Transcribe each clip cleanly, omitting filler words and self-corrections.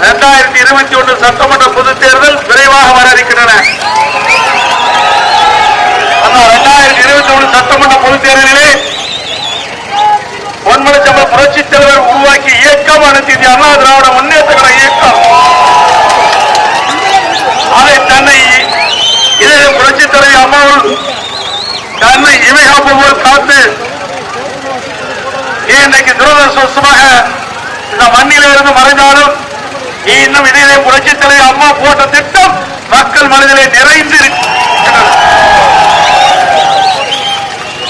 2021 சட்டமன்ற பொதுத் தேர்தல் விரைவாக வர இருக்கின்றன. 2021 சட்டமன்ற பொதுத் தேர்தலிலே பொன்மனச்சம்பளம் புரட்சித் தலைவர் உருவாக்கிய இயக்கம் அனைத்து இந்திய அண்ணா திராவிட முன்னேற்ற கழக இயக்கம். அதை தன்னை புரட்சித் தலைவர் அம்மாவில் தன்னை இமைகாப்போர் காத்து இன்றைக்கு துரதிருஷ்டவசமாக இந்த மண்ணிலே இருந்து மறைந்தாலும் இன்னும் இதிலே புரட்சித் தலைவர் அம்மா போட்ட திட்டம் மக்கள் மனதிலே நிறைந்து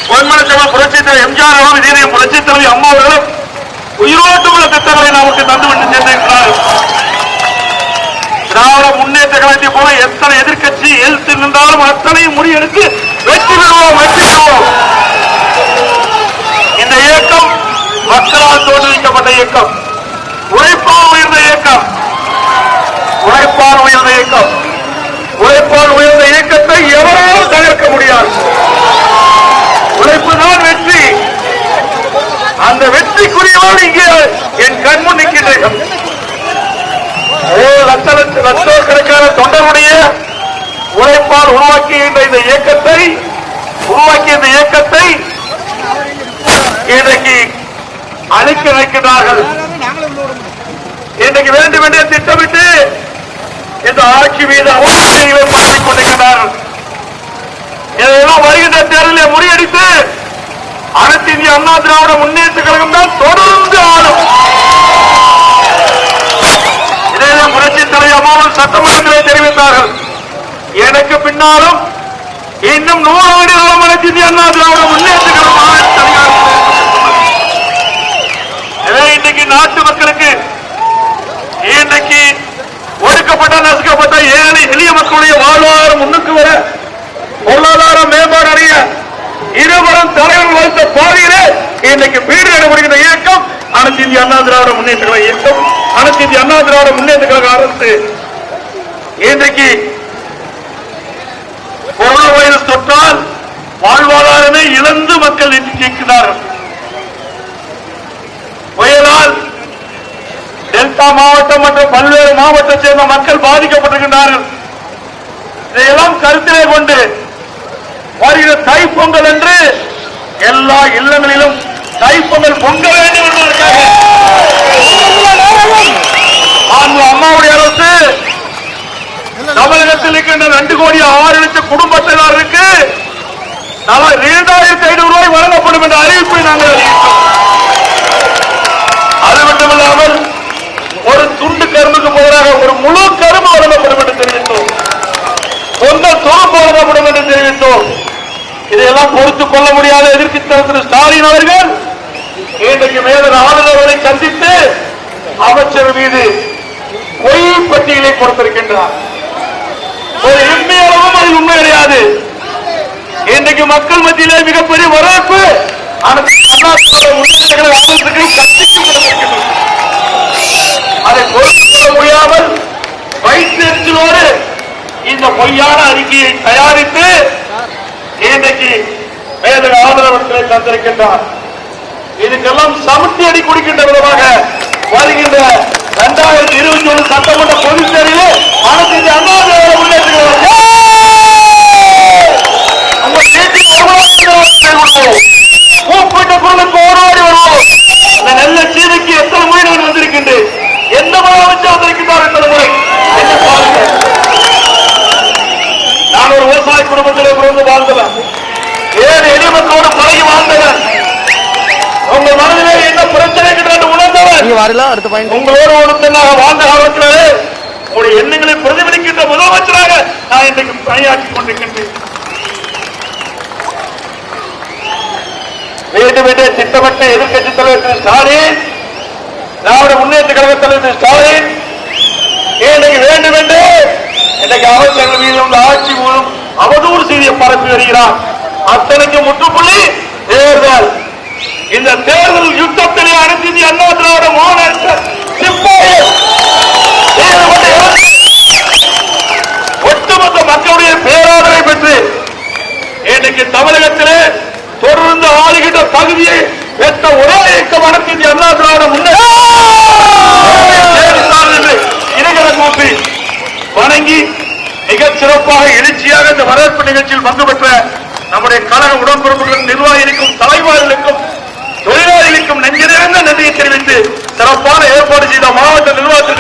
பொன்மனச்சம்பளம் புரட்சித் தலைவர் எம்ஜிஆர் அவர்களும் இதிலே புரட்சித் தலைவர் அம்மா அவர்களும் உயிரோட்டமுள்ள திட்டங்களை நமக்கு தந்துவிட்டு சென்றிருக்கிறார்கள். திராவிட முன்னேற்ற கழகத்தை போல எத்தனை எதிர்கட்சி எதிர்த்து நின்றாலும் அத்தனையும் முறியடித்து வெற்றி பெறுவோம், வெற்றி பெறுவோம். இந்த இயக்கம் மக்களால் தோற்றுவிக்கப்பட்ட இயக்கம், உழைப்பால் உயர்ந்த இயக்கம், உழைப்பால் உயர்ந்த இயக்கம். உழைப்பால் உயர்ந்த இயக்கத்தை எவராலும் தவிர்க்க முடியாது. உழைப்புதான் வெற்றி. அந்த வெற்றிக்குரியவோடு இங்கே என் கண்முன் நிற்கின்றேன். லட்சக்கணக்கான தொண்டருடைய உழைப்பால் உருவாக்கிய இந்த இயக்கத்தை இன்றைக்கு அழிக்க வைக்கிறார்கள். இன்றைக்கு வேண்டும் என்றே திட்டமிட்டு இந்த ஆட்சி மீது அவசரங்களை பார்த்துக் கொண்டிருக்கிறார்கள். இதெல்லாம் வருகின்ற தேர்தலில் முறியடித்து அனைத்து இந்திய அண்ணா திராவிட முன்னேற்ற கழகம் தான் தொடர்ந்து ஆளும். இதேதான் புரட்சித் தலைவர் அம்மாவும் சட்டமன்றத்திலே தெரிவித்தார்கள். எனக்கு பின்னாலும் இன்னும் 100 ஆண்டுகளும் அனைத்து இந்திய அண்ணா திராவிட முன்னேற்ற கழகம். இன்றைக்கு நாட்டு மக்களுக்கு இன்றைக்கு ஒடுக்கப்பட்ட நசுக்கப்பட்ட ஏழை எளிய மக்களுடைய வாழ்வாதாரம் முன்னுக்கு வர, பொருளாதார மேம்பாடு அடைய இருவரும் தலைவர்கள் வகுத்த பாதையிலே இன்றைக்கு வீடு நடைபெறுகின்ற இயக்கம் அனைத்து இந்திய அண்ணா திராவிட முன்னேற்ற கழக இயக்கம். அனைத்து இந்திய அண்ணா திராவிட முன்னேற்ற கழக அரசு இன்றைக்கு கொரோனா வைரஸ் தொற்றால் வாழ்வாதாரமே இழந்து மக்கள் நிற்கிறார்கள். புயலால் டெல்டா மாவட்டம் மற்றும் பல்வேறு மாவட்டத்தை சேர்ந்த மக்கள் பாதிக்கப்பட்டிருக்கின்றார்கள். இதையெல்லாம் கருத்திலே கொண்டு வருகிற தைப்பொங்கல் என்று எல்லா இல்லங்களிலும் தைப்பொங்கல் பொங்க வேண்டும் என்பதற்காக அம்மாவுடைய அரசு தமிழகத்தில் இருக்கின்ற 2,06,00,000 குடும்பத்தினருக்கு 2,500 ரூபாய் வழங்கப்படும் என்ற அறிவிப்பை நாங்கள் அறிவித்தோம். அது மட்டுமல்லாமல் ஒரு துண்டு கரும்புக்கு பதிலாக ஒரு முழு கரும்பு வழங்கப்படும் என்று தெரிவித்தோம். பொங்கல் தொகுப்பு வழங்கப்படும் என்று தெரிவித்தோம். இதையெல்லாம் பொறுத்துக் கொள்ள முடியாத எதிர்க்கட்சி தலைவர் ஸ்டாலின் அவர்கள் இன்றைக்கு மேலும் ஆளுநர்களை சந்தித்து அமைச்சர் மீது பொய் பட்டியலை கொடுத்திருக்கின்றார். ஒரு எம்மையளவும் அது உண்மை கிடையாது. இன்றைக்கு மக்கள் மத்தியிலே மிகப்பெரிய வரவேற்பு அதை பொறுத்துக் கொள்ள முடியாமல் வயிற்றெரிச்சலோடு இந்த பொய்யான அறிக்கையை தயாரித்து இன்றைக்கு மேலும் ஆதரவர்களை தந்திருக்கின்றார். இதுக்கெல்லாம் சமட்டி அடி குடிக்கின்ற விதமாக வருகின்ற 2021 சட்டமன்ற பொதுத் தேர்தலில் அனைத்து இந்திய அண்ணா திராவிட முன்னேற்ற கூப்பிட்ட குரலுக்கு ஓடோடி வருவோம். இந்த நல்ல சீதைக்கு எத்தனை முறை நான் வந்திருக்கின்றேன், எந்த முதலமைச்சர் வந்திருக்கின்றார் எத்தனை முறை என்ன பாருங்க. நான் ஒரு விவசாய குடும்பத்திலே பிறந்து வாழ்ந்தவன், ஏழு எளிய மக்களோடு பழகி வாழ்ந்தவன், உங்கள் மனதிலே என்ன பிரச்சனை என்று உணர்ந்தவன், உங்களோடு ஒருத்தனாக வாழ்ந்த காலத்திலே உங்களுடைய எண்ணங்களை பிரதிபலிக்கின்ற முதலமைச்சராக நான் இன்றைக்கு பணியாற்றிக் கொண்டிருக்கின்றேன். வேண்டும் என்று திட்டமிட்ட எதிர்கட்சித் தலைவர் திரு ஸ்டாலின், திராவிட முன்னேற்ற கழக தலைவர் திரு ஸ்டாலின் இன்றைக்கு வேண்டும் என்று இன்றைக்கு அமைச்சர்கள் மீது உள்ள ஆட்சி மூலம் அவதூறு செய்தியை பரப்பி வருகிறார். அத்தனைக்கு முற்றுப்புள்ளி தேர்தல். இந்த தேர்தல் யுத்தத்திலே அனைத்து இந்திய அண்ணா திராவிட மாநில ஒட்டுமொத்த மக்களுடைய பேராதரவை பெற்று இன்றைக்கு தமிழகத்திலே தொடர்ந்து ஆளுகின்ற தகுதியை பெற்ற ஒரே இயக்கம் அனைத்து இந்திய அண்ணா திராவிட முன்னேற்ற மிக சிறப்பாக எழுச்சியாக இந்த வரவேற்பு நிகழ்ச்சியில் பங்கு பெற்ற நம்முடைய கழக உடன்பிறப்புகளின் நிர்வாகிகளுக்கும் தலைவர்களுக்கும் தொழிலாளிகளுக்கும் நெஞ்சிலிருந்த நன்றியை தெரிவித்து சிறப்பான ஏற்பாடு செய்த மாவட்ட நிர்வாகத்திற்கு